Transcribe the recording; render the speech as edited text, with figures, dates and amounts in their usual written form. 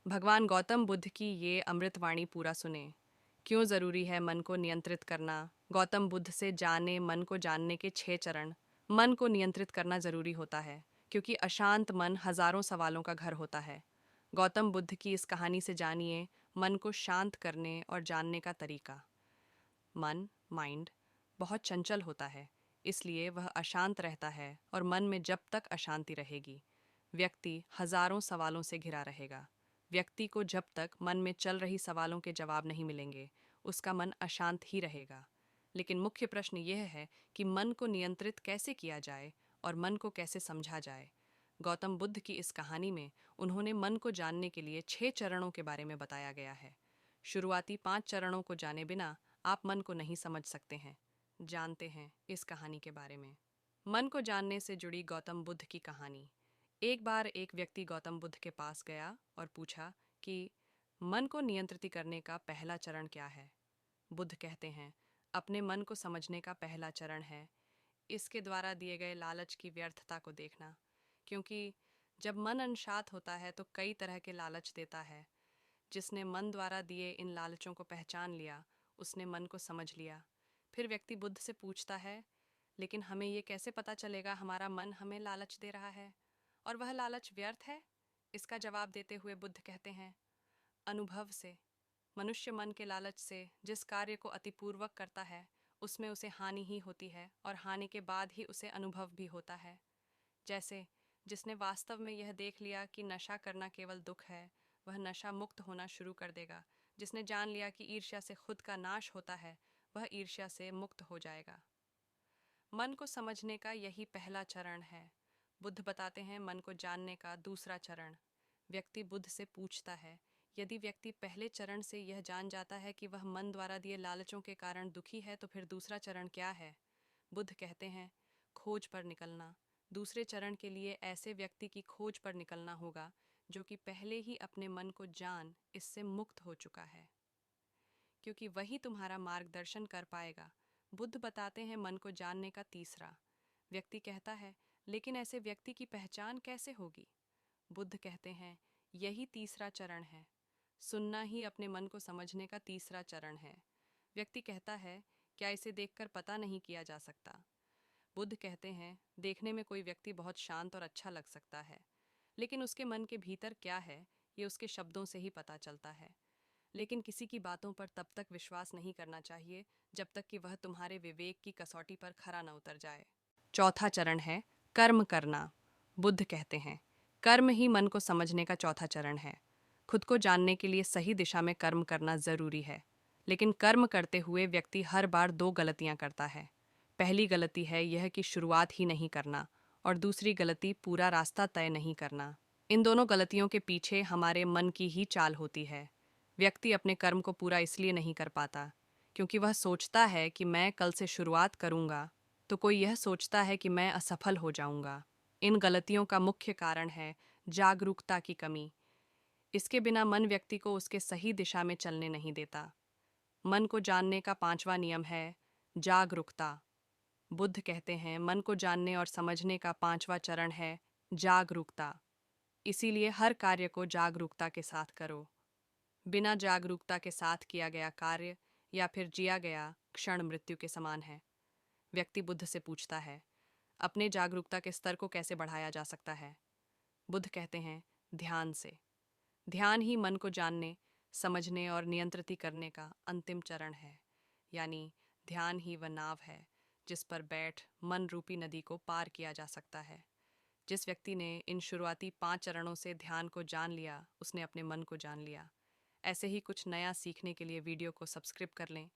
भगवान गौतम बुद्ध की ये अमृतवाणी पूरा सुने। क्यों ज़रूरी है मन को नियंत्रित करना? गौतम बुद्ध से जाने मन को जानने के 6 चरण। मन को नियंत्रित करना ज़रूरी होता है क्योंकि अशांत मन हजारों सवालों का घर होता है। गौतम बुद्ध की इस कहानी से जानिए मन को शांत करने और जानने का तरीका। मन माइंड बहुत चंचल होता है, इसलिए वह अशांत रहता है और मन में जब तक अशांति रहेगी व्यक्ति हजारों सवालों से घिरा रहेगा। व्यक्ति को जब तक मन में चल रही सवालों के जवाब नहीं मिलेंगे उसका मन अशांत ही रहेगा। लेकिन मुख्य प्रश्न यह है कि मन को नियंत्रित कैसे किया जाए और मन को कैसे समझा जाए। गौतम बुद्ध की इस कहानी में उन्होंने मन को जानने के लिए 6 चरणों के बारे में बताया गया है। शुरुआती 5 चरणों को जाने बिना आप मन को नहीं समझ सकते हैं। जानते हैं इस कहानी के बारे में। मन को जानने से जुड़ी गौतम बुद्ध की कहानी। एक बार एक व्यक्ति गौतम बुद्ध के पास गया और पूछा कि मन को नियंत्रित करने का पहला चरण क्या है। बुद्ध कहते हैं, अपने मन को समझने का पहला चरण है इसके द्वारा दिए गए लालच की व्यर्थता को देखना। क्योंकि जब मन अनशांत होता है तो कई तरह के लालच देता है। जिसने मन द्वारा दिए इन लालचों को पहचान लिया उसने मन को समझ लिया। फिर व्यक्ति बुद्ध से पूछता है, लेकिन हमें ये कैसे पता चलेगा हमारा मन हमें लालच दे रहा है और वह लालच व्यर्थ है? इसका जवाब देते हुए बुद्ध कहते हैं, अनुभव से। मनुष्य मन के लालच से जिस कार्य को अतिपूर्वक करता है उसमें उसे हानि ही होती है और हानि के बाद ही उसे अनुभव भी होता है। जैसे जिसने वास्तव में यह देख लिया कि नशा करना केवल दुख है वह नशा मुक्त होना शुरू कर देगा। जिसने जान लिया कि ईर्ष्या से खुद का नाश होता है वह ईर्ष्या से मुक्त हो जाएगा। मन को समझने का यही पहला चरण है। बुद्ध बताते हैं मन को जानने का दूसरा चरण। व्यक्ति बुद्ध से पूछता है, यदि व्यक्ति पहले चरण से यह जान जाता है कि वह मन द्वारा दिए लालचों के कारण दुखी है तो फिर दूसरा चरण क्या है? बुद्ध कहते हैं, खोज पर निकलना। दूसरे चरण के लिए ऐसे व्यक्ति की खोज पर निकलना होगा जो कि पहले ही अपने मन को जान इससे मुक्त हो चुका है, क्योंकि वही तुम्हारा मार्गदर्शन कर पाएगा। बुद्ध बताते हैं मन को जानने का तीसरा। व्यक्ति कहता है, लेकिन ऐसे व्यक्ति की पहचान कैसे होगी? बुद्ध कहते हैं, यही तीसरा चरण है। सुनना ही अपने मन को समझने का तीसरा चरण है। व्यक्ति कहता है, क्या इसे देखकर पता नहीं किया जा सकता? बुद्ध कहते हैं, देखने में कोई व्यक्ति बहुत शांत और अच्छा लग सकता है, लेकिन उसके मन के भीतर क्या है ये उसके शब्दों से ही पता चलता है। लेकिन किसी की बातों पर तब तक विश्वास नहीं करना चाहिए जब तक कि वह तुम्हारे विवेक की कसौटी पर खरा न उतर जाए। चौथा चरण है कर्म करना। बुद्ध कहते हैं, कर्म ही मन को समझने का चौथा चरण है। खुद को जानने के लिए सही दिशा में कर्म करना जरूरी है, लेकिन कर्म करते हुए व्यक्ति हर बार 2 गलतियां करता है। पहली गलती है यह कि शुरुआत ही नहीं करना और दूसरी गलती पूरा रास्ता तय नहीं करना। इन दोनों गलतियों के पीछे हमारे मन की ही चाल होती है। व्यक्ति अपने कर्म को पूरा इसलिए नहीं कर पाता क्योंकि वह सोचता है कि मैं कल से शुरुआत करूंगा तो कोई यह सोचता है कि मैं असफल हो जाऊंगा। इन गलतियों का मुख्य कारण है जागरूकता की कमी। इसके बिना मन व्यक्ति को उसके सही दिशा में चलने नहीं देता। मन को जानने का पांचवा नियम है जागरूकता। बुद्ध कहते हैं, मन को जानने और समझने का पांचवा चरण है जागरूकता। इसीलिए हर कार्य को जागरूकता के साथ करो। बिना जागरूकता के साथ किया गया कार्य या फिर जिया गया क्षण मृत्यु के समान है। व्यक्ति बुद्ध से पूछता है, अपने जागरूकता के स्तर को कैसे बढ़ाया जा सकता है? बुद्ध कहते हैं, ध्यान से। ध्यान ही मन को जानने, समझने और नियंत्रित करने का अंतिम चरण है। यानी ध्यान ही वह नाव है जिस पर बैठ मन रूपी नदी को पार किया जा सकता है। जिस व्यक्ति ने इन शुरुआती 5 चरणों से ध्यान को जान लिया उसने अपने मन को जान लिया। ऐसे ही कुछ नया सीखने के लिए वीडियो को सब्सक्राइब कर लें